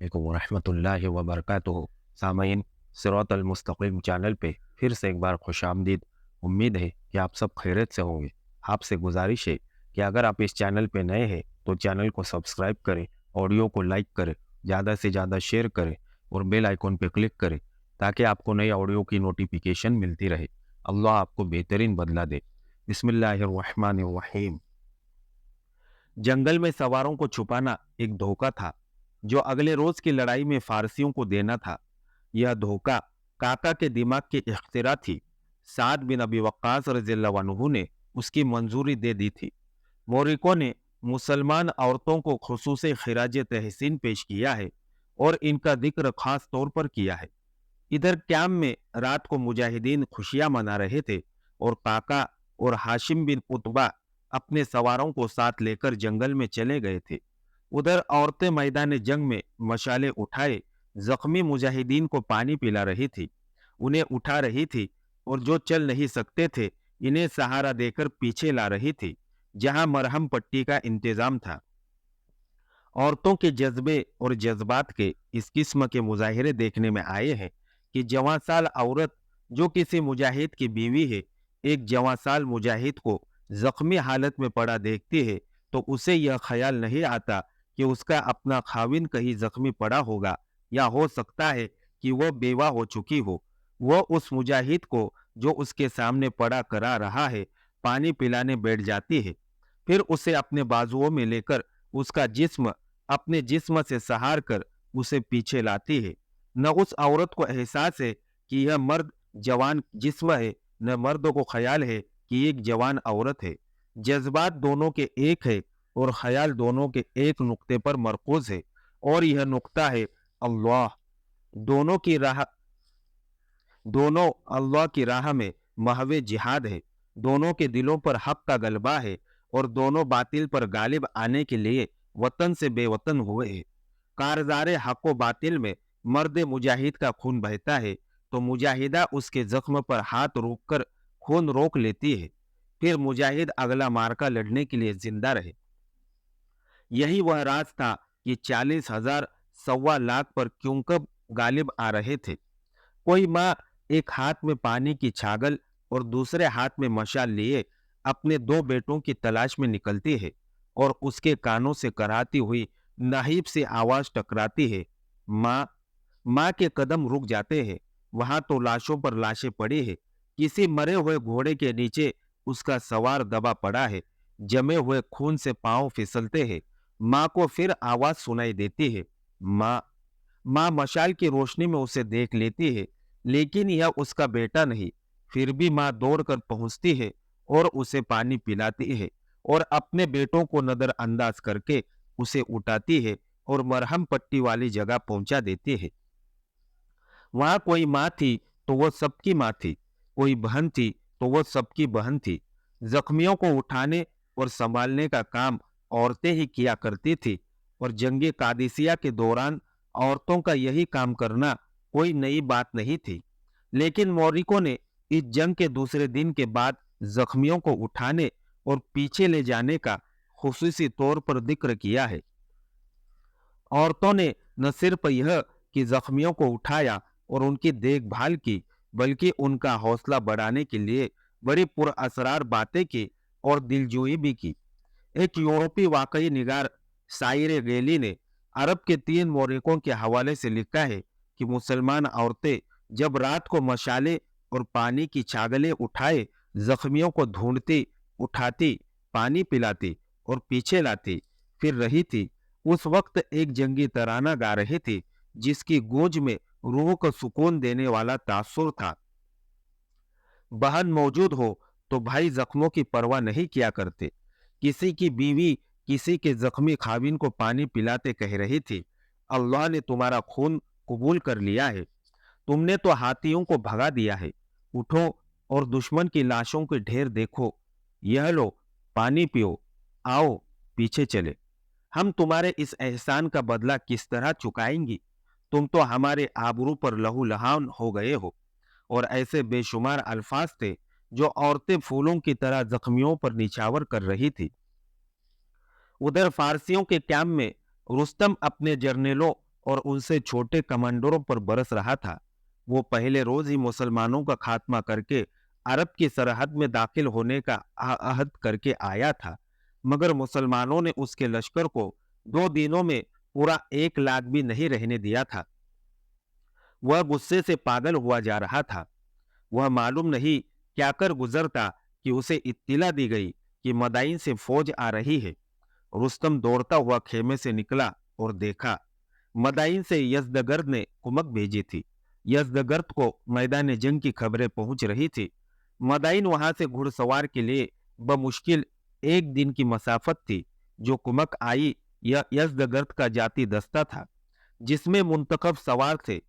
अलैकुम वरहमतुल्लाहि वबरकातुहू। सामईन, सिरात अल मुस्तकीम चैनल पे फिर से एक बार खुशामदीद। उम्मीद है कि आप सब खैरियत से होंगे। आपसे गुजारिश है कि अगर आप इस चैनल पे नए हैं तो चैनल को सब्सक्राइब करें, ऑडियो को लाइक करें, ज़्यादा से ज़्यादा शेयर करें और बेल आइकॉन पे क्लिक करें ताकि आपको नए ऑडियो की नोटिफिकेशन मिलती रहे। अल्लाह आपको बेहतरीन बदला दे। बिस्मिल्लाहिर्रहमानिर्रहीम। जंगल में सवारों को छुपाना एक धोखा था जो अगले रोज की लड़ाई में फारसियों को देना था। यह धोखा काका के दिमाग की इख्तिरा थी। साद बिन अबी वक्कास रज़ियल्लाहु अन्हु ने उसकी मंजूरी दे दी थी। मोरिको ने मुसलमान औरतों को खुसूसी खिराज तहसीन पेश किया है और इनका जिक्र खास तौर पर किया है। इधर क्याम में रात को मुजाहिदीन खुशियां मना रहे थे और काका और हाशिम बिन उतबा अपने सवारों को साथ लेकर जंगल में चले गए थे। उधर औरतें मैदान जंग में मशाले उठाए जख्मी मुजाहिदीन को पानी पिला रही थी, उन्हें उठा रही थी और जो चल नहीं सकते थे इन्हें सहारा देकर पीछे ला रही थी जहां मरहम पट्टी का इंतजाम था। औरतों के जज्बे और जज्बात के इस किस्म के मुजाहिरे देखने में आए हैं कि जवां साल औरत जो किसी मुजाहिद की बीवी है, एक जवां साल मुजाहिद को जख्मी हालत में पड़ा देखती है तो उसे यह ख्याल नहीं आता कि उसका अपना खाविन कहीं जख्मी पड़ा होगा या हो सकता है कि वह बेवा हो चुकी हो। वह उस मुजाहिद को जो उसके सामने पड़ा करा रहा है पानी पिलाने बैठ जाती है, फिर उसे अपने बाजुओं में लेकर उसका जिस्म अपने जिस्म से सहार कर उसे पीछे लाती है। न उस औरत को एहसास है कि यह मर्द जवान जिस्म है, न मर्द को ख्याल है कि एक जवान औरत है। जज्बात दोनों के एक है और ख्याल दोनों के एक नुक्ते पर मरकूज है और यह नुक्ता है अल्लाह। दोनों की राह दोनों अल्लाह की राह में महवे जिहाद है। दोनों के दिलों पर हक का गलबा है और दोनों बातिल पर गालिब आने के लिए वतन से बेवतन हुए हैं। कारज़ारे हक व बातिल में मर्द मुजाहिद का खून बहता है तो मुजाहिदा उसके जख्म पर हाथ रोक कर खून रोक लेती है, फिर मुजाहिद अगला मार्का लड़ने के लिए जिंदा रहे। यही वह राज था कि 40,000 सवा लाख पर क्यों कब गालिब आ रहे थे। कोई माँ एक हाथ में पानी की छागल और दूसरे हाथ में मशाल लिए अपने दो बेटों की तलाश में निकलती है और उसके कानों से कराती हुई नहीब से आवाज टकराती है, माँ। माँ के कदम रुक जाते हैं। वहां तो लाशों पर लाशें पड़ी है। किसी मरे हुए घोड़े के नीचे उसका सवार दबा पड़ा है। जमे हुए खून से पांव फिसलते हैं। माँ को फिर आवाज सुनाई देती है, माँ। माँ मशाल की रोशनी में उसे देख लेती है, लेकिन यह उसका बेटा नहीं। फिर भी माँ दौड़कर पहुंचती है और उसे पानी पिलाती है और अपने बेटों को नजरअंदाज करके उसे उठाती है और मरहम पट्टी वाली जगह पहुंचा देती है। वहां कोई माँ थी तो वो सबकी माँ थी, कोई बहन थी तो वो सबकी बहन थी। जख्मियों को उठाने और संभालने का काम औरतें ही किया करती थी और जंगे कादिसिया के दौरान औरतों का यही काम करना कोई नई बात नहीं थी। लेकिन मौरिकों ने इस जंग के दूसरे दिन के बाद जख्मियों को उठाने और पीछे ले जाने का खुसूसी तौर पर जिक्र किया है। औरतों ने न सिर्फ यह कि जख्मियों को उठाया और उनकी देखभाल की, बल्कि उनका हौसला बढ़ाने के लिए बड़ी पुरअसरार बातें की और दिलजोई भी की। एक यूरोपी वाकई निगार साइरे गेली ने अरब के 3 मौरिकों के हवाले से लिखा है कि मुसलमान औरतें जब रात को मशाले और पानी की छागलें उठाए जख्मियों को ढूंढती, उठाती, पानी पिलाती और पीछे लाती फिर रही थी। उस वक्त एक जंगी तराना गा रही थी जिसकी गूंज में रूह को सुकून देने वाला तासुर था। बहन मौजूद हो तो भाई जख्मों की परवाह नहीं किया करते। किसी की बीवी किसी के जख्मी खाविन को पानी पिलाते कह रही थी, अल्लाह ने तुम्हारा खून कबूल कर लिया है। तुमने तो हाथियों को भगा दिया है। उठो और दुश्मन की लाशों के ढेर देखो। यह लो, पानी पियो। आओ, पीछे चले। हम तुम्हारे इस एहसान का बदला किस तरह चुकाएंगी? तुम तो हमारे आबरू पर लहूलुहान हो गए हो। और ऐसे बेशुमार अल्फाज थे जो औरतें फूलों की तरह जख्मियों पर निछावर कर रही थी। उधर फारसियों के कैंप में रुस्तम अपने जर्नेलों और उनसे छोटे कमांडरों पर बरस रहा था। वो पहले रोज ही मुसलमानों का खात्मा करके अरब की सरहद में दाखिल होने का अहद करके आया था, मगर मुसलमानों ने उसके लश्कर को 2 दिनों में पूरा 1 लाख भी नहीं रहने दिया था। वह गुस्से से पागल हुआ जा रहा था। वह मालूम नहीं क्या कर गुजरता कि उसे इत्तिला दी गई कि मदाइन से फौज आ रही है। रुस्तम दौड़ता हुआ खेमे से निकला और देखा, मदाइन से यजदगर्द ने कुमक भेजी थी। यजदगर्द को मैदान जंग की खबरें पहुंच रही थी। मदाइन वहां से घुड़सवार के लिए बमुश्किल 1 दिन की मसाफत थी। जो कुमक आई, यह यजदगर्द का जाती दस्ता था, जिसमें मुंतखब सवार थे।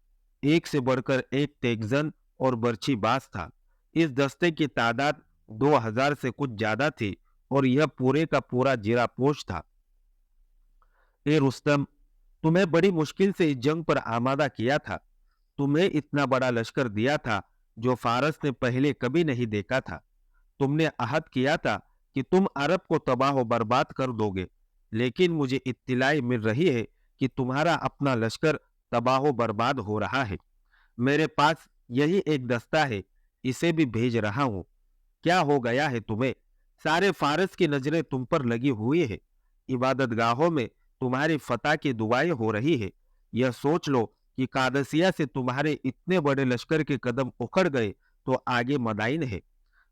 एक से बढ़कर एक तेगजन और बर्छीबाज था। इस दस्ते की तादाद 2000 से कुछ ज्यादा थी और यह पूरे का पूरा जिरापोश था। ए रुस्तम, तुम्हें बड़ी मुश्किल से इस जंग पर आमादा किया था। तुम्हें इतना बड़ा लश्कर दिया था जो फारस ने पहले कभी नहीं देखा था। तुमने अहद किया था कि तुम अरब को तबाह व बर्बाद कर दोगे, लेकिन मुझे इत्तिलाई मिल रही है कि तुम्हारा अपना लश्कर तबाह व बर्बाद हो रहा है। मेरे पास यही एक दस्ता है, इसे भी भेज रहा हूं। क्या हो गया है तुम्हें? सारे फारस की नजरें तुम पर लगी हुई है। इबादत गाहों में तुम्हारी फतह की दुआएं हो रही है। यह सोच लो कि कादसिया से तुम्हारे इतने बड़े लश्कर के कदम उखड़ गए तो आगे मदाइन है।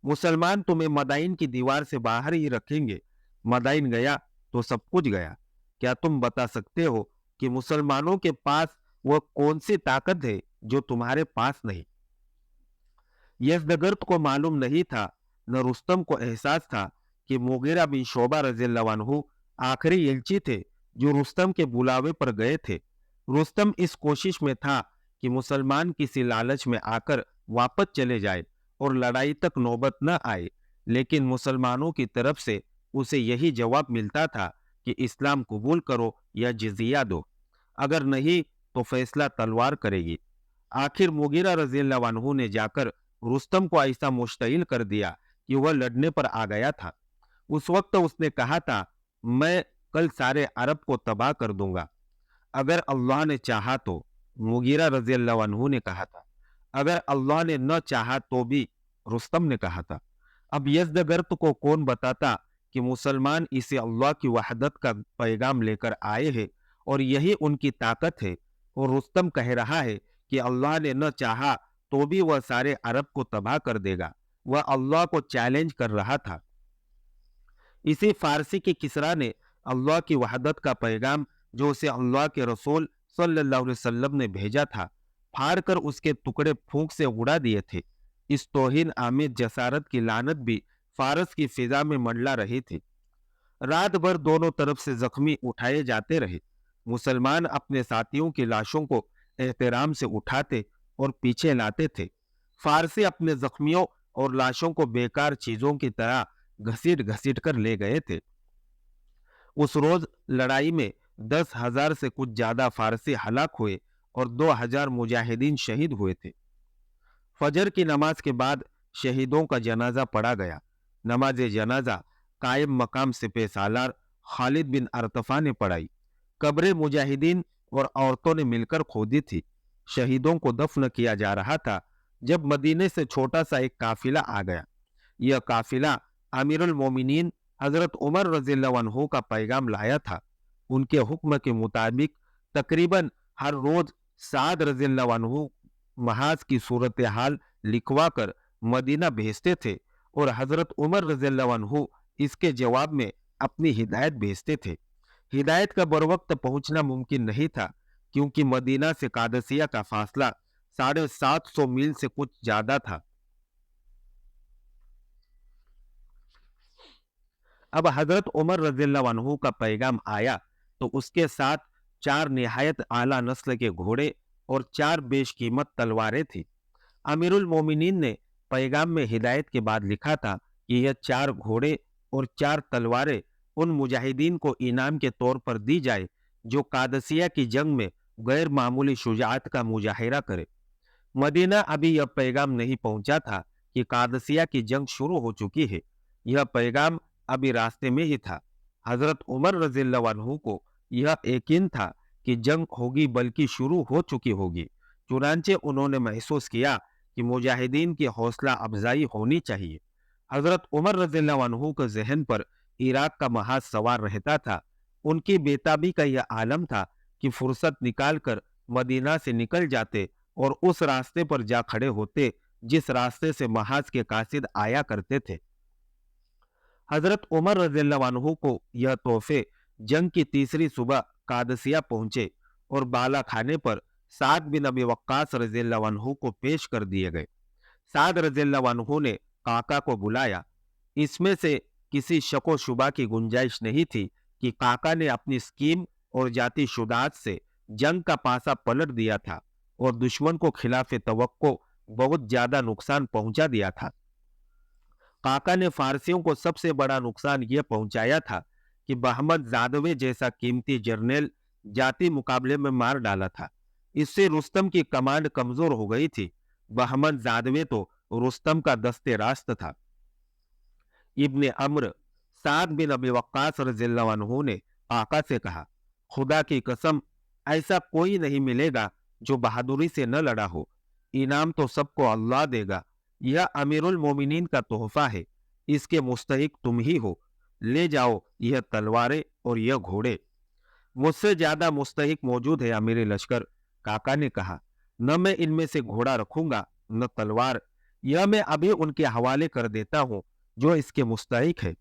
मुसलमान तुम्हें मदाइन की दीवार से बाहर ही रखेंगे। मदाइन गया तो सब कुछ गया। क्या तुम बता सकते हो कि मुसलमानों के पास वह कौन सी ताकत है जो तुम्हारे पास नहीं? यज़दगर्द को मालूम नहीं था, न रुस्तम को एहसास था कि मुगीरा बिन शोबा रज़ियल्लाहु अन्हु आखिरी एलची थे जो रुस्तम के बुलावे पर गए थे। रुस्तम इस कोशिश में था कि मुसलमान किसी लालच में आकर वापस चले जाए और लड़ाई तक नौबत न आए, लेकिन मुसलमानों की तरफ से उसे यही जवाब मिलता था कि इस्लाम कबूल करो या जिजिया दो, अगर नहीं तो फैसला तलवार करेगी। आखिर मुगीरा रज़ियल्लाहु अन्हु ने जाकर रुस्तम को ऐसा मुश्तइल कर दिया कि वह लड़ने पर आ गया था। उस वक्त उसने कहा था, मैं कल सारे अरब को तबाह कर दूंगा अगर अल्लाह ने चाहा तो। मुगीरा रज़ियल्लाहु अन्हु ने कहा था। अगर अल्लाह ने न चाहा तो भी, रुस्तम ने कहा था। अब यज़दगर्द को कौन बताता कि मुसलमान इसे अल्लाह की वहदत का पैगाम लेकर आए हैं और यही उनकी ताकत है। और रुस्तम कह रहा है कि अल्लाह ने न चाहा तो भी वह सारे अरब को तबाह कर देगा। वह अल्लाह को चैलेंज कर रहा था। इसी फारसी के किसरा ने अल्लाह की वहदत का पैगाम जो उसे अल्लाह के रसूल सल्लल्लाहु अलैहि वसल्लम ने भेजा था, फाड़ कर उसके टुकड़े फूंक से उड़ा दिए थे। इस तौहीन आमिर जसारत की लानत भी फारस की फिजा में मंडला रही थी। रात भर दोनों तरफ से जख्मी उठाए जाते रहे। मुसलमान अपने साथियों की लाशों को एहतराम से उठाते और पीछे लाते थे। फारसी अपने जख्मियों और लाशों को बेकार चीजों की तरह घसीट घसीट कर ले गए थे। उस रोज लड़ाई में 10,000 से कुछ ज्यादा फारसी हलाक हुए और 2,000 मुजाहिदीन शहीद हुए थे। फजर की नमाज के बाद शहीदों का जनाजा पढ़ा गया। नमाज जनाजा कायम मकाम सिपह सालार खालिद बिन अरतफा ने पढ़ाई। कब्रें मुजाहिदीन और औरतों ने मिलकर खोदी थी। शहीदों को दफन किया जा रहा था जब मदीने से छोटा सा एक काफिला आ गया। यह काफिला अमीरुल मोमिनीन हजरत उमर रज़ियल्लाहु अन्हु का पैगाम लाया था। उनके हुक्म के मुताबिक तकरीबन हर रोज साद रज़ियल्लाहु अन्हु महाज की सूरत हाल लिखवा कर मदीना भेजते थे और हजरत उमर रज़ियल्लाहु अन्हु इसके जवाब में अपनी हिदायत भेजते थे। हिदायत का बरवक्त पहुंचना मुमकिन नहीं था, क्योंकि मदीना से कादसिया का फासला 750 मील से कुछ ज्यादा था। अब हजरत उमर रज़ियल्लाहु अन्हु का पैगाम आया तो उसके साथ 4 निहायत आला नस्ल के घोड़े और 4 बेशकीमत तलवारें थी। अमीरुल मोमिनीन ने पैगाम में हिदायत के बाद लिखा था कि यह 4 घोड़े और 4 तलवारें उन मुजाहिदीन को इनाम के तौर पर दी जाए जो कादसिया की जंग में गैर मामूली शुजाअत का मुजाहिरा करे। मदीना अभी यह पैगाम नहीं पहुंचा था कि कादसिया की जंग शुरू हो चुकी है। यह पैगाम अभी रास्ते में ही था। हजरत उमर रज़ियल्लाहु अन्हु को यह यकीन था کہ جنگ ہوگی بلکہ شروع ہو چکی ہوگی۔ چنانچہ انہوں نے محسوس کیا کہ مجاہدین کی حوصلہ افزائی ہونی چاہیے۔ حضرت عمر رضی اللہ عنہ کے ذہن پر عراق کا محاذ سوار رہتا تھا۔ ان کی بیتابی کا یہ عالم تھا کہ فرصت نکال کر مدینہ سے نکل جاتے اور اس راستے پر جا کھڑے ہوتے جس راستے سے محاذ کے قاصد آیا کرتے تھے۔ حضرت عمر رضی اللہ عنہ کو یہ تحفے جنگ کی تیسری صبح قادسیہ پہنچے اور بالا کھانے پر سعد بن ابی وقاص رضی اللہ عنہ کو پیش کر دیے گئے۔ سعد رضی اللہ عنہ نے قعقاع کو بلایا۔ اس میں سے کسی شک و شبہ کی گنجائش نہیں تھی کہ قعقاع نے اپنی اسکیم اور ذاتی شجاعت سے جنگ کا پاسا پلٹ دیا تھا اور دشمن کو خلاف توقع بہت زیادہ نقصان پہنچا دیا تھا۔ قعقاع نے فارسیوں کو سب سے بڑا نقصان یہ پہنچایا تھا کہ بہمن زادوے جیسا قیمتی جرنیل ذاتی مقابلے میں مار ڈالا تھا۔ اس سے رستم کی کمانڈ کمزور ہو گئی تھی۔ بہمن زادوے تو رستم کا دست راست تھا۔ ابن عمرو سعد بن ابی وقاص رضی اللہ عنہ نے قعقاع سے کہا، خدا کی قسم ایسا کوئی نہیں ملے گا جو بہادری سے نہ لڑا ہو۔ انعام تو سب کو اللہ دے گا۔ یہ امیر المومنین کا تحفہ ہے، اس کے مستحق تم ہی ہو۔ لے جاؤ یہ تلواریں اور یہ گھوڑے۔ مجھ سے زیادہ مستحق موجود ہے امیر لشکر، قعقاع نے کہا۔ نہ میں ان میں سے گھوڑا رکھوں گا نہ تلوار، یہ میں ابھی ان کے حوالے کر دیتا ہوں جو اس کے مستحق ہے۔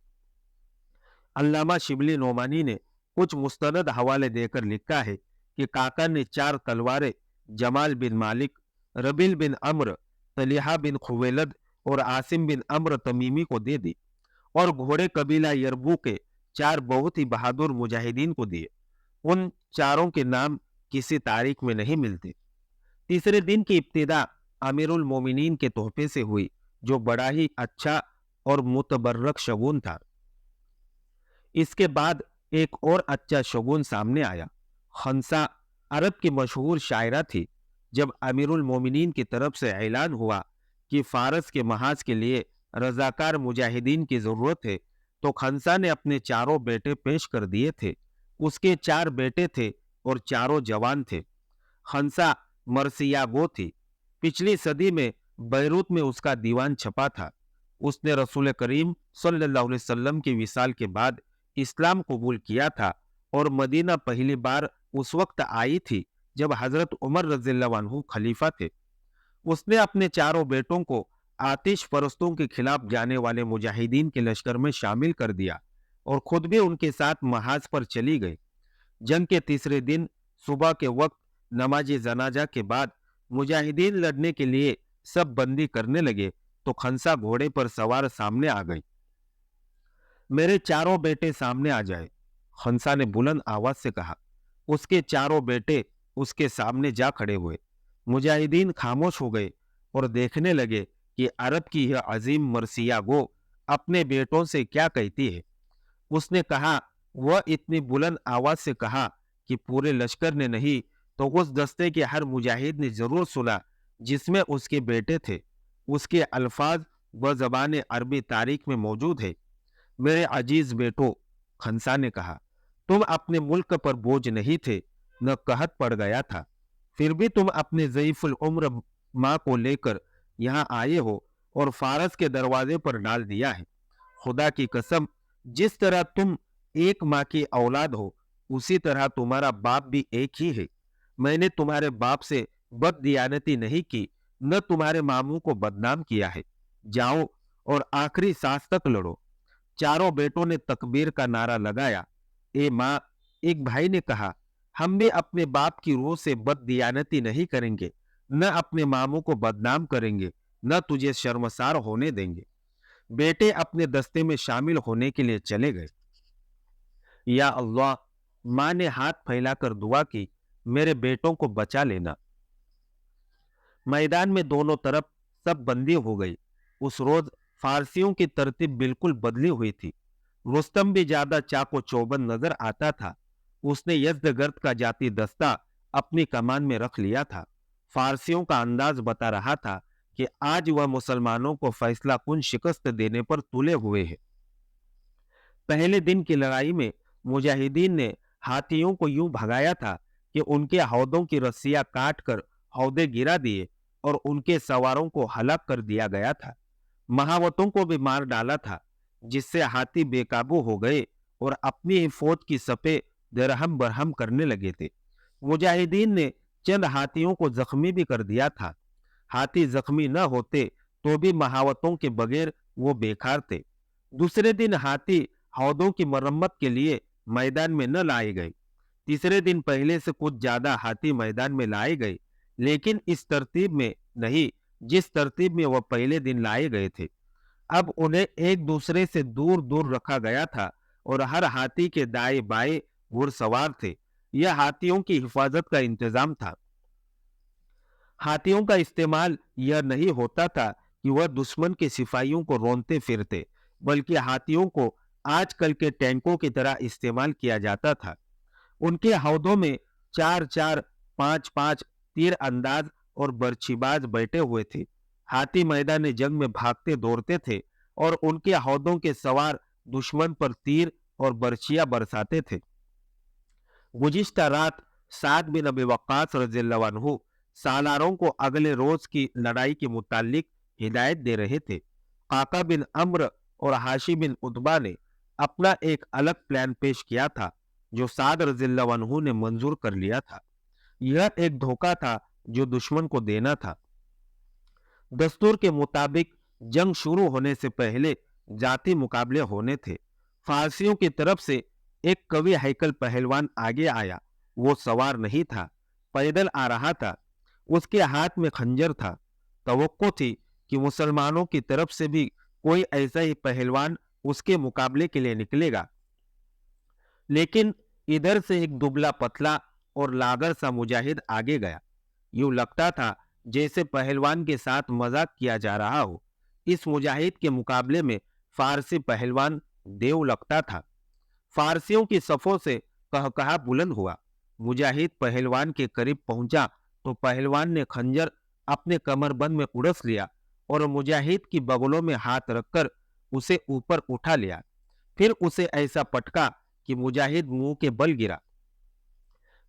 علامہ شبلی نعمانی نے کچھ مستند حوالے دے کر لکھا ہے کہ قعقاع نے 4 تلواریں جمال بن مالک، ربیل بن عمرو، طلیحہ بن خویلد اور عاصم بن عمرو تمیمی کو دے دی اور گھوڑے قبیلہ یربو کے 4 بہت ہی بہادر مجاہدین کو دیے۔ ان چاروں کے نام کسی تاریخ میں نہیں ملتے۔ تیسرے دن کی ابتدا امیر المومنین کے تحفے سے ہوئی جو بڑا ہی اچھا اور متبرک شگون تھا۔ اس کے بعد ایک اور اچھا شگون سامنے آیا۔ خنسا عرب کی مشہور شاعرہ تھی۔ جب امیر المومنین کی طرف سے اعلان ہوا کہ فارس کے محاذ کے لیے رضاکار مجاہدین کی ضرورت ہے تو خنسا نے اپنے 4 بیٹے پیش کر دیے تھے۔ اس کے 4 بیٹے تھے اور چاروں جوان تھے۔ خنسا مرثیہ گو تھی۔ پچھلی صدی میں بیروت میں اس کا دیوان چھپا تھا۔ اس نے رسول کریم صلی اللہ علیہ وسلم کی وصال کے بعد اسلام قبول کیا تھا اور مدینہ پہلی بار اس وقت آئی تھی جب حضرت عمر رضی اللہ عنہ خلیفہ تھے۔ اس نے اپنے 4 بیٹوں کو آتش پرستوں کے خلاف جانے والے مجاہدین کے لشکر میں شامل کر دیا اور خود بھی ان کے ساتھ محاذ پر چلی گئی۔ جنگ کے تیسرے دن صبح کے وقت نماز جنازہ کے بعد مجاہدین لڑنے کے لیے سب بندی کرنے لگے تو خنسا گھوڑے پر سوار سامنے آ گئی۔ میرے 4 بیٹے سامنے آ جائے، خنسا نے بلند آواز سے کہا۔ اس کے 4 بیٹے اس کے سامنے جا کھڑے ہوئے۔ مجاہدین خاموش ہو گئے اور دیکھنے لگے کہ عرب کی یہ عظیم مرثیہ گو اپنے بیٹوں سے کیا کہتی ہے۔ اس نے کہا، وہ اتنی بلند آواز سے کہا کہ پورے لشکر نے نہیں تو اس دستے کے ہر مجاہد نے ضرور سنا جس میں اس کے بیٹے تھے۔ اس کے الفاظ بزبان عربی تاریخ میں موجود ہے۔ میرے عزیز بیٹو، خنسا نے کہا، تم اپنے ملک پر بوجھ نہیں تھے، نہ قحط پڑ گیا تھا، پھر بھی تم اپنے ضعیف العمر ماں کو لے کر یہاں آئے ہو اور فارس کے دروازے پر ڈال دیا ہے۔ خدا کی قسم، جس طرح تم ایک ماں کی اولاد ہو اسی طرح تمہارا باپ بھی ایک ہی ہے۔ میں نے تمہارے باپ سے بد دیانتی نہیں کی، نہ تمہارے ماموں کو بدنام کیا ہے۔ جاؤ اور آخری سانس تک لڑو۔ 4 بیٹوں نے تکبیر کا نعرہ لگایا۔ اے ماں، ایک بھائی نے کہا، ہم بھی اپنے باپ کی روح سے بد دیانتی نہیں کریں گے، نہ اپنے ماموں کو بدنام کریں گے، نہ تجھے شرمسار ہونے دیں گے۔ بیٹے اپنے دستے میں شامل ہونے کے لیے چلے گئے۔ یا اللہ، ماں نے ہاتھ پھیلا کر دعا کی، میرے بیٹوں کو بچا لینا۔ میدان میں دونوں طرف سب بندی ہو گئی۔ اس روز فارسیوں کی ترتیب بالکل بدلی ہوئی تھی۔ رستم بھی زیادہ چاق و چوبند نظر آتا تھا۔ اس نے یزدگرد کا ذاتی دستہ اپنی کمان میں رکھ لیا تھا۔ فارسیوں کا انداز بتا رہا تھا کہ آج وہ مسلمانوں کو فیصلہ کن شکست دینے پر تلے ہوئے ہیں۔ پہلے دن کی لڑائی میں مجاہدین نے ہاتھیوں کو یوں بھگایا تھا कि उनके हौदों की रस्सियां काट कर हौदे गिरा दिए और उनके सवारों को हलाक कर दिया गया था। महावतों को भी मार डाला था, जिससे हाथी बेकाबू हो गए और अपनी ही फौज की सपे दरहम बरहम करने लगे थे। मुजाहिदीन ने चंद हाथियों को जख्मी भी कर दिया था। हाथी जख्मी न होते तो भी महावतों के बगैर वो बेकार थे। दूसरे दिन हाथी हौदों की मरम्मत के लिए मैदान में न लाए गए। तीसरे दिन पहले से कुछ ज्यादा हाथी मैदान में लाए गए, लेकिन इस तरतीब में नहीं जिस तरतीब में वह पहले दिन लाए गए थे। अब उन्हें एक दूसरे से दूर दूर रखा गया था और हर हाथी के दाएं बाएं घुड़सवार थे। यह हाथियों की हिफाजत का इंतजाम था। हाथियों का इस्तेमाल यह नहीं होता था कि वह दुश्मन के सिपाहियों को रौंदते फिरते, बल्कि हाथियों को आजकल के टैंकों की तरह इस्तेमाल किया जाता था। उनके हौदों में चार चार, पांच पांच तीर अंदाज और बर्छीबाज बैठे हुए थे। हाथी मैदान जंग में भागते दौड़ते थे और उनके हौदों के सवार दुश्मन पर तीर और बर्छियां बरसाते थे। गुज़िश्ता रात साद बिन अबी वक्कास रज़ियल्लाहु अन्हु सालारों को अगले रोज की लड़ाई के मुतालिक हिदायत दे रहे थे। काका बिन अम्र और हाशी बिन उतबा ने अपना एक अलग प्लान पेश किया था, जो साद रज़ियल्लाहु अन्हु ने मंजूर कर लिया था। यह एक धोखा था जो दुश्मन को देना था। दस्तूर के मुताबिक जंग शुरू होने से पहले जाती मुकाबले होने थे। फारसियों की तरफ से एक कवि हैकल पहलवान आगे आया। वो सवार नहीं था, पैदल आ रहा था। उसके हाथ में खंजर था। तवक्को थी कि मुसलमानों की तरफ से भी कोई ऐसा ही पहलवान उसके मुकाबले के लिए निकलेगा, लेकिन इधर से एक दुबला पतला और लागर सा मुजाहिद आगे गया। यूं लगता था जैसे पहलवान के साथ मजाक किया जा रहा हो। इस मुजाहिद के मुकाबले में फारसी पहलवान देव लगता था। फारसियों की सफों से कहकहा बुलंद हुआ। मुजाहिद पहलवान के करीब पहुंचा तो पहलवान ने खंजर अपने कमरबंद में उड़स लिया और मुजाहिद की बगलों में हाथ रखकर उसे ऊपर उठा लिया। फिर उसे ऐसा पटका कि मुजाहिद मुंह के बल गिरा।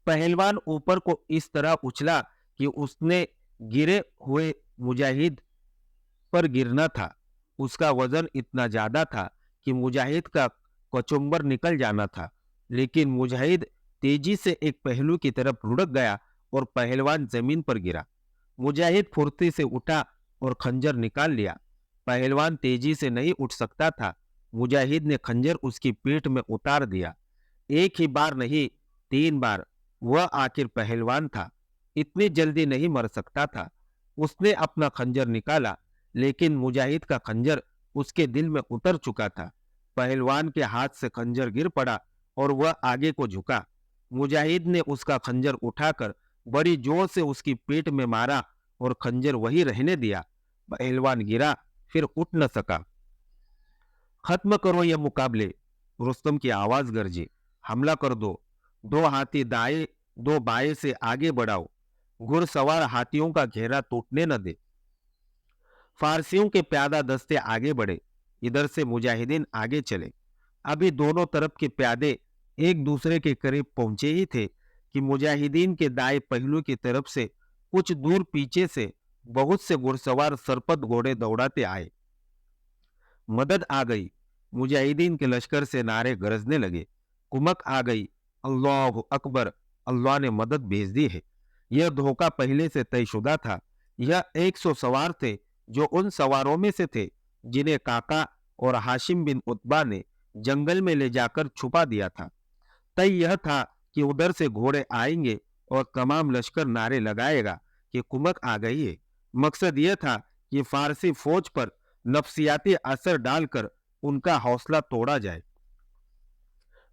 पहलवान ऊपर को इस तरह उछला कि उसने गिरे हुए मुजाहिद पर गिरना था। उसका वजन इतना ज्यादा था कि मुजाहिद का कचुम्बर निकल जाना था, लेकिन मुजाहिद तेजी से एक पहलू की तरफ लुढ़क गया और पहलवान जमीन पर गिरा। मुजाहिद फुर्ती से उठा और खंजर निकाल लिया। पहलवान तेजी से नहीं उठ सकता था। मुजाहिद ने खंजर उसकी पीठ में उतार दिया। एक ही बार नहीं, 3 बार। वह आखिर पहलवान था, इतनी जल्दी नहीं मर सकता था। उसने अपना खंजर निकाला, लेकिन मुजाहिद का खंजर उसके दिल में उतर चुका था। पहलवान के हाथ से खंजर गिर पड़ा और वह आगे को झुका। मुजाहिद ने उसका खंजर उठाकर बड़ी जोर से उसकी पीठ में मारा और खंजर वही रहने दिया। पहलवान गिरा, फिर उठ न सका। खत्म करो ये मुकाबले, रुस्तम की आवाज गरजी। हमला कर दो। 2 हाथी दाएं 2 बाएं से आगे बढ़ाओ। घुड़सवार हाथियों का घेरा टूटने न दे। फारसियों के प्यादा दस्ते आगे बढ़े। इधर से मुजाहिदीन आगे चले। अभी दोनों तरफ के प्यादे एक दूसरे के करीब पहुंचे ही थे कि मुजाहिदीन के दाएं पहलू की तरफ से कुछ दूर पीछे से बहुत से घुड़सवार सरपत घोड़े दौड़ाते आए। मदद आ गई। मुजाहिदीन के लश्कर से नारे गरजने लगे। कुमक आ गई। अल्लाह अकबर, अल्लाह ने मदद भेज दी है। यह धोखा पहले से तयशुदा था। यह 100 सवार थे, जो उन सवारों में से थे जिन्हें काका और हाशिम बिन उतबा ने जंगल में ले जाकर छुपा दिया था। तय यह था कि उधर से घोड़े आएंगे और तमाम लश्कर नारे लगाएगा कि कुमक आ गई है। मकसद यह था कि फारसी फौज पर नफसियाती असर डालकर उनका हौसला तोड़ा जाए।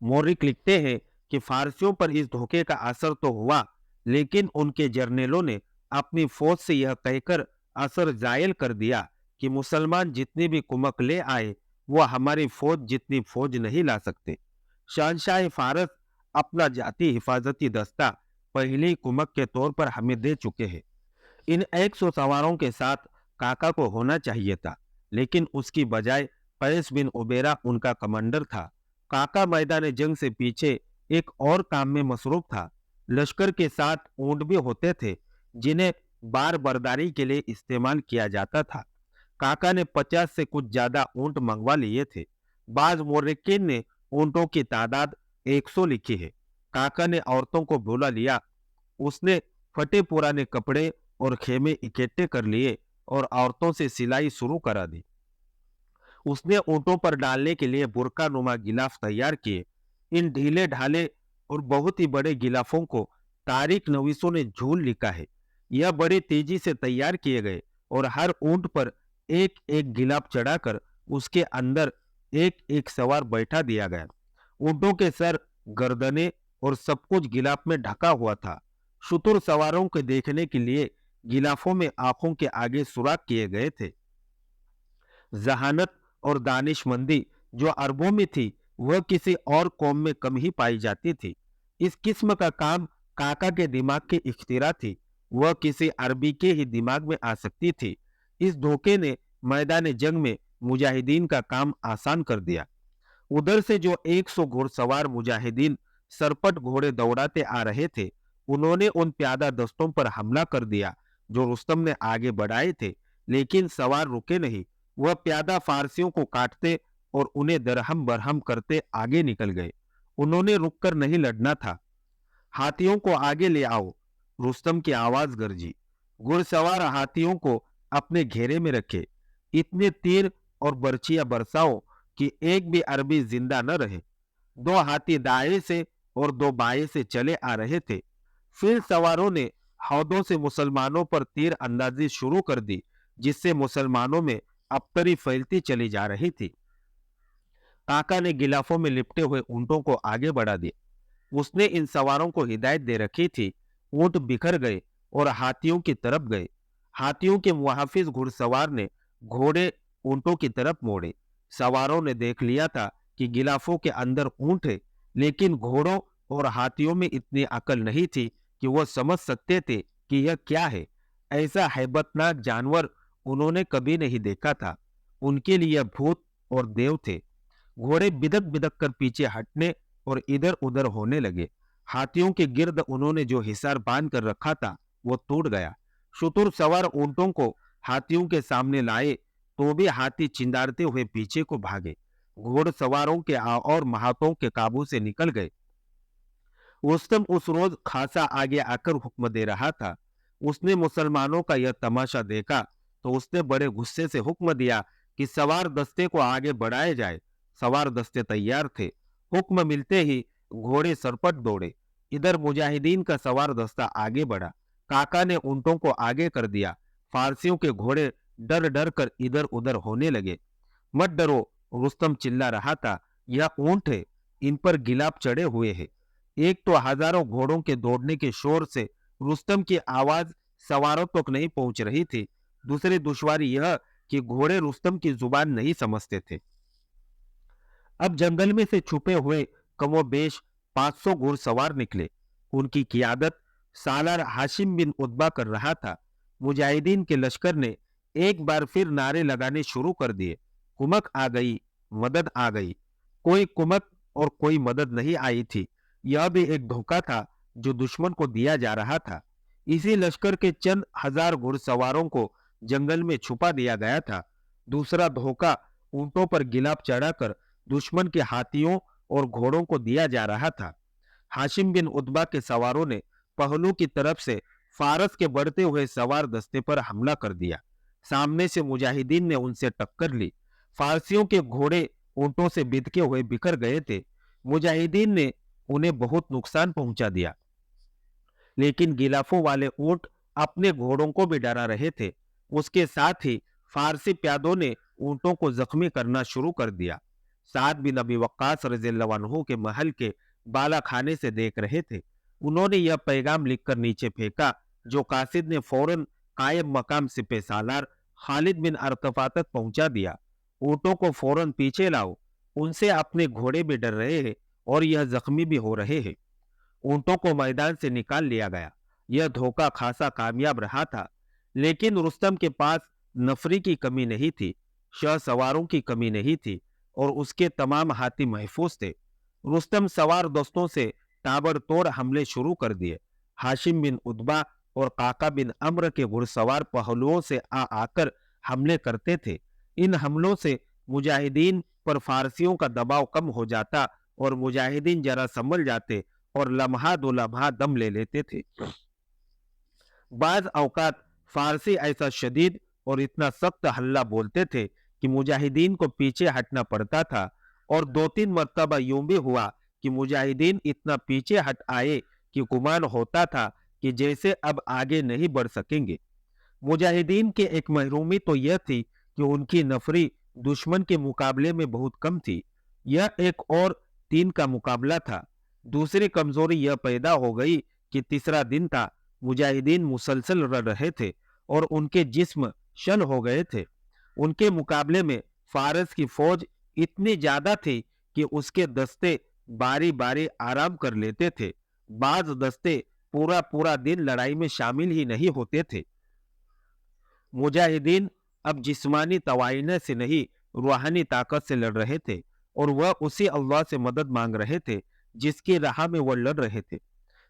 मोरिक लिखते हैं कि फारसियों पर इस धोखे का असर तो हुआ, लेकिन उनके जर्नेलों ने अपनी फौज से यह कहकर असर जायल कर दिया कि मुसलमान जितनी भी कुमक ले आए, वह हमारी फौज जितनी फौज नहीं ला सकते। शहंशाह फारस अपना जाती हिफाजती दस्ता पहले ही कुमक के तौर पर हमें दे चुके हैं। इन 100 सवारों के साथ काका को होना चाहिए था, लेकिन उसकी बजाय कैस बिन उबेरा उनका कमांडर था। काका मैदान जंग से पीछे एक और काम में मसरूफ था। लश्कर के साथ ऊंट भी होते थे, जिन्हें बार बर्दारी के लिए इस्तेमाल किया जाता था। काका ने 50 से कुछ ज्यादा ऊंट मंगवा लिए थे। बाज मोर्रिकीन ने ऊंटों की तादाद 100 लिखी है। काका ने औरतों को बुला लिया। उसने फटे पुराने कपड़े और खेमे इकट्ठे कर लिए और औरतों से सिलाई शुरू करा दी। उसने ऊंटों पर डालने के लिए बुरका नुमा गिलाफ तैयार किए। इन ढीले ढाले और बहुत ही बड़े गिलाफों को तारीख नवीसों ने झूल लिखा है। यह बड़ी तेजी से तैयार किए गए और हर ऊंट पर एक एक गिलाफ चढ़ाकर उसके अंदर एक एक सवार बैठा दिया गया। ऊंटों के सर, गर्दनें और सब कुछ गिलाफ में ढका हुआ था। शुतुर सवारों को देखने के लिए गिलाफों में आंखों के आगे सुराख किए गए थे। जहानत और दानिशमंदी जो अरबों में थी, वह किसी और कौम में कम ही पाई जाती थी। इस किस्म का काम काका के दिमाग की इख्तिरा थी। वह किसी अरबी के ही दिमाग में आ सकती थी। इस धोखे ने मैदान जंग में मुजाहिदीन का काम आसान कर दिया। उधर से जो 100 घुड़सवार मुजाहिदीन सरपट घोड़े दौड़ाते आ रहे थे, उन्होंने उन प्यादा दस्तों पर हमला कर दिया जो रुस्तम ने आगे बढ़ाए थे, लेकिन सवार रुके नहीं। वह प्यादा फारसियों को काटते और उन्हें दरहम बरहम करते आगे निकल गए। उन्होंने रुककर नहीं लड़ना था। हाथियों को आगे ले आओ, रुस्तम की आवाज गरजी। घुड़सवार हाथियों को अपने घेरे में रखे। इतने तीर और बर्छियां बरसाओ कि एक भी अरबी जिंदा न रहे। 2 हाथी दाएं से और 2 बाएं से चले आ रहे थे। फिर सवारों ने हौदों से मुसलमानों पर तीर अंदाजी शुरू कर दी, जिससे मुसलमानों में अबतरी फैलती चली जा रही थी। काका ने गिलाफों में लिपटे हुए ऊंटों को आगे बढ़ा दिया। उसने इन सवारों को हिदायत दे रखी थी। ऊंट बिखर गए और हाथियों की तरफ गए। हाथियों के मुहाफिज घुड़सवार ने घोड़े ऊंटों की तरफ मोड़े। सवारों ने देख लिया था कि गिलाफों के अंदर ऊंट है, लेकिन घोड़ों और हाथियों में इतनी अकल नहीं थी कि वह समझ सकते थे कि यह क्या है। ऐसा हैबतनाक जानवर उन्होंने कभी नहीं देखा था। उनके लिए भूत और देव थे। घोड़े बिदक बिदक कर पीछे हटने और इधर उधर होने लगे। हाथियों के गिर्द उन्होंने जो हिसार बांध कर रखा था, वो टूट गया। शुतुर सवार ऊंटों को हाथियों के सामने लाए तो भी हाथी चिंदारते हुए पीछे को भागे। घोड़सवारों के और महातों के काबू से निकल गए। रुस्तम उस रोज खासा आगे आकर हुक्म दे रहा था। उसने मुसलमानों का यह तमाशा देखा तो उसने बड़े गुस्से से हुक्म दिया कि सवार दस्ते को आगे बढ़ाए जाए। सवार दस्ते तैयार थे। हुक्म मिलते ही घोड़े सरपट दौड़े। इधर मुजाहिदीन का सवार दस्ता आगे बढ़ा। काका ने ऊंटों को आगे कर दिया। फारसियों के घोड़े डर डर कर इधर उधर होने लगे। मत डरो, रुस्तम चिल्ला रहा था, यह ऊंट है, इन पर गिलाफ चढ़े हुए हैं। एक तो हजारों घोड़ों के दौड़ने के शोर से रुस्तम की आवाज सवारों तक नहीं पहुंच रही थी। दूसरी दुश्वारी यह कि घोड़े रुस्तम की जुबान नहीं समझते थे। अब जंगल में से छुपे हुए कमोबेश 500 घुड़सवार निकले। उनकी क़ियादत सालार हाशिम बिन उतबा कर रहा था। मुजाहिदीन के लश्कर ने एक बार फिर नारे लगाने शुरू कर दिए। कुमक आ गई, मदद आ गई। कोई कुमक और कोई मदद नहीं आई थी। यह भी एक धोखा था जो दुश्मन को दिया जा रहा था। इसी लश्कर के चंद हजार घुड़सवारों को जंगल में छुपा दिया गया था। दूसरा धोखा ऊंटों पर गिलाफ चढ़ाकर दुश्मन के हाथियों और घोड़ों को दिया जा रहा था। हाशिम बिन उतबा के सवारों ने पहलू की तरफ से फारस के बढ़ते हुए सवार दस्ते पर हमला कर दिया। सामने से मुजाहिदीन ने उनसे टक्कर ली। फारसियों के घोड़े ऊंटों से बिदके हुए बिखर गए थे। मुजाहिदीन ने उन्हें बहुत नुकसान पहुंचा दिया, लेकिन गिलाफों वाले ऊंट अपने घोड़ों को भी डरा रहे थे। उसके साथ ही फारसी प्यादों ने ऊंटों को जख्मी करना शुरू कर दिया। साद बिन अबी वक्कास रज़ियल्लाहु अन्हु के महल के बाला खाने से देख रहे थे। उन्होंने यह पैगाम लिखकर नीचे फेंका, जो कासिद ने फौरन कायम मकाम सिपह सालार खालिद बिन अरतफा तक पहुंचा दिया। ऊंटों को फौरन पीछे लाओ, उनसे अपने घोड़े भी डर रहे हैं और यह जख्मी भी हो रहे हैं। ऊंटों को मैदान से निकाल लिया गया। यह धोखा खासा कामयाब रहा था, लेकिन रुस्तम के पास नफरी की कमी नहीं थी, शह सवारों की कमी नहीं थी और उसके तमाम हाथी महफूज थे। रुस्तम सवार दस्तों से ताबड़तोड़ हमले शुरू कर दिए। हाशिम बिन उतबा और काका बिन अम्र के घुड़सवार पहलुओं से आकर हमले करते थे। इन हमलों से मुजाहिदीन पर फारसियों का दबाव कम हो जाता और मुजाहिदीन जरा संभल जाते और लम्हा दो लम्हा दम ले लेते थे। बाज औकात फारसी ऐसा शदीद और इतना सख्त हल्ला बोलते थे कि मुजाहिदीन को पीछे हटना पड़ता था, और 2-3 मर्तबा यूं भी हुआ कि मुजाहिदीन इतना पीछे हट आए कि गुमान होता था कि जैसे अब आगे नहीं बढ़ सकेंगे। मुजाहिदीन की एक महरूमी तो यह थी कि उनकी नफरी दुश्मन के मुकाबले में बहुत कम थी। यह एक और 3 का मुकाबला था। दूसरी कमजोरी यह पैदा हो गई कि तीसरा दिन था, मुजाहिदीन मुसलसल लड़ रहे थे और उनके जिस्म शन हो गए थे। उनके मुकाबले में फारस की फौज इतनी ज्यादा थी कि उसके दस्ते बारी बारी आराम कर लेते थे। बाज दस्ते पूरा पूरा दिन लड़ाई में शामिल ही नहीं होते थे। मुजाहिदीन अब जिस्मानी तवाइने से नहीं, रूहानी ताकत से लड़ रहे थे, और वह उसी अल्लाह से मदद मांग रहे थे जिसकी राह में वह लड़ रहे थे।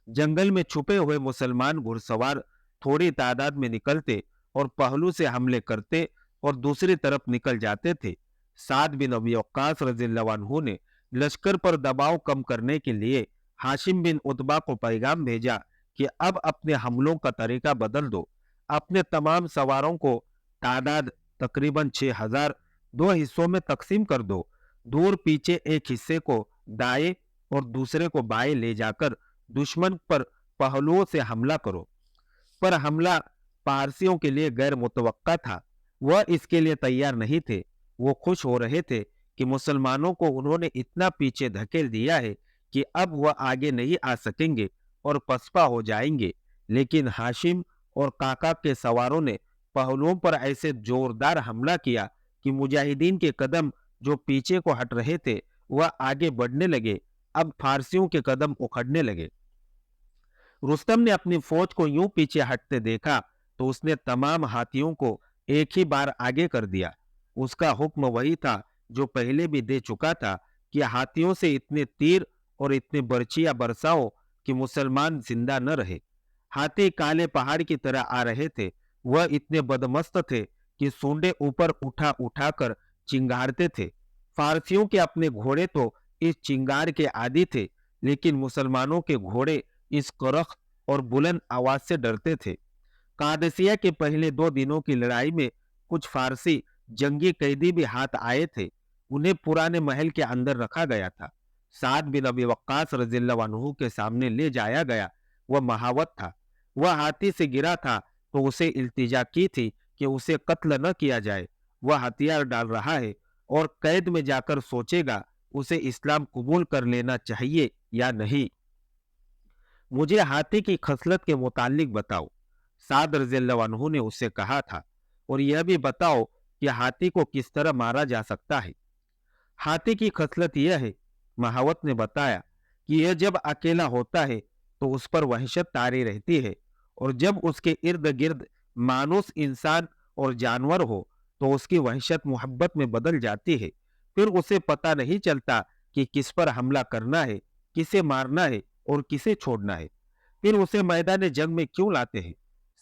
जंगल में छुपे हुए मुसलमान घुड़सवार थोड़ी तादाद में निकलते और पहलू से हमले करते और दूसरी तरफ निकल जाते थे। साद बिन अबी वक्कास रज़ियल्लाहु अन्हु ने लश्कर पर दबाव कम करने के लिए हाशिम बिन उतबा को पैगाम भेजा कि अब अपने हमलों का तरीका बदल दो। अपने तमाम सवारों को तादाद तकरीबन 6000 दो हिस्सों में तकसीम कर दो। दूर पीछे एक हिस्से को दाएं और दूसरे को बाएं ले जाकर दुश्मन पर पहलुओं से हमला करो। पर हमला पारसियों के लिए गैर मुतवक्का था। वह इसके लिए तैयार नहीं थे। वो खुश हो रहे थे कि मुसलमानों को उन्होंने इतना पीछे धकेल दिया है कि अब वह आगे नहीं आ सकेंगे और पसपा हो जाएंगे। लेकिन हाशिम और काका के सवारों ने पहलुओं पर ऐसे जोरदार हमला किया कि मुजाहिदीन के कदम जो पीछे को हट रहे थे वह आगे बढ़ने लगे। अब फारसियों के कदम उखड़ने लगे। रुस्तम ने अपनी फौज को यूं पीछे हटते देखा तो उसने तमाम हाथियों को एक ही बार आगे कर दिया। उसका हुक्म वही था जो पहले भी दे चुका था कि हाथियों से इतने तीर और इतने बर्छियां बरसाओ कि मुसलमान जिंदा न रहे। हाथी काले पहाड़ की तरह आ रहे थे। वह इतने बदमस्त थे कि सूंडे ऊपर उठा उठाकर चिंगारते थे। फारसियों के अपने घोड़े तो इस चिंगार के आदी थे, लेकिन मुसलमानों के घोड़े इस करख और बुलंद आवाज से डरते थे। कादसिया के पहले 2 दिनों की लड़ाई में कुछ फारसी जंगी कैदी भी हाथ आए थे। उन्हें पुराने महल के अंदर रखा गया था। साद बिन अबी वक्कास रज़ियल्लाहु अन्हु के सामने ले जाया गया। वह महावत था। वह हाथी से गिरा था तो उसे इल्तिजा की थी कि उसे कत्ल न किया जाए। वह हथियार डाल रहा है और कैद में जाकर सोचेगा उसे इस्लाम कबूल कर लेना चाहिए या नहीं। मुझे हाथी की खसलत के मुतालिक बताओ, साद रज़ियल्लाहु अन्हु ने उससे कहा था, और यह भी बताओ कि हाथी को किस तरह मारा जा सकता है। हाथी की खसलत यह है, महावत ने बताया, कि यह जब अकेला होता है तो उस पर वहशत तारी रहती है, और जब उसके इर्द गिर्द मानुस इंसान और जानवर हो तो उसकी वहशत मोहब्बत में बदल जाती है। फिर उसे पता नहीं चलता कि किस पर हमला करना है, किसे मारना है और किसे छोड़ना है। फिर उसे मैदान जंग में क्यों लाते हैं?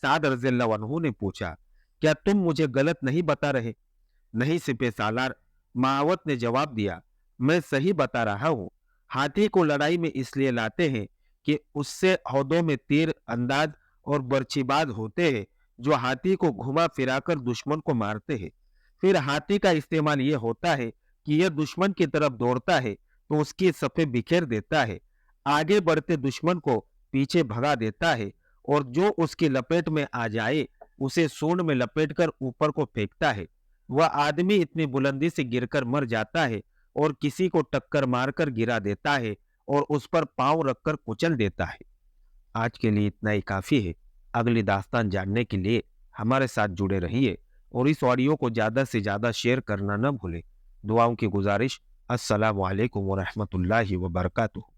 साद रज़ियल्लाहु अन्हु ने पूछा, क्या तुम मुझे गलत नहीं बता रहे? नहीं सिपे सालार, महावत ने जवाब दिया, मैं सही बता रहा हूँ। हाथी को लड़ाई में इसलिए लाते हैं कि उससे हौदों में तीर अंदाज और बर्छीबाज होते हैं जो हाथी को घुमा फिराकर दुश्मन को मारते हैं। फिर हाथी का इस्तेमाल यह होता है कि यह दुश्मन की तरफ दौड़ता है तो उसकी सफ़े बिखेर देता है, आगे बढ़ते दुश्मन को पीछे भगा देता है, और जो उसकी लपेट में आ जाए उसे सूंड में लपेटकर ऊपर को फेंकता है। वह आदमी इतनी बुलंदी से गिरकर मर जाता है और किसी को टक्कर मारकर गिरा देता है और उस पर पांव रखकर कुचल देता है। आज के लिए इतना ही काफी है। अगली दास्तान जानने के लिए हमारे साथ जुड़े रहिए और इस ऑडियो को ज्यादा से ज्यादा शेयर करना न भूलें। दुआओं की गुजारिश। अस्सलामु अलैकुम व रहमतुल्लाहि व बरकातुहू।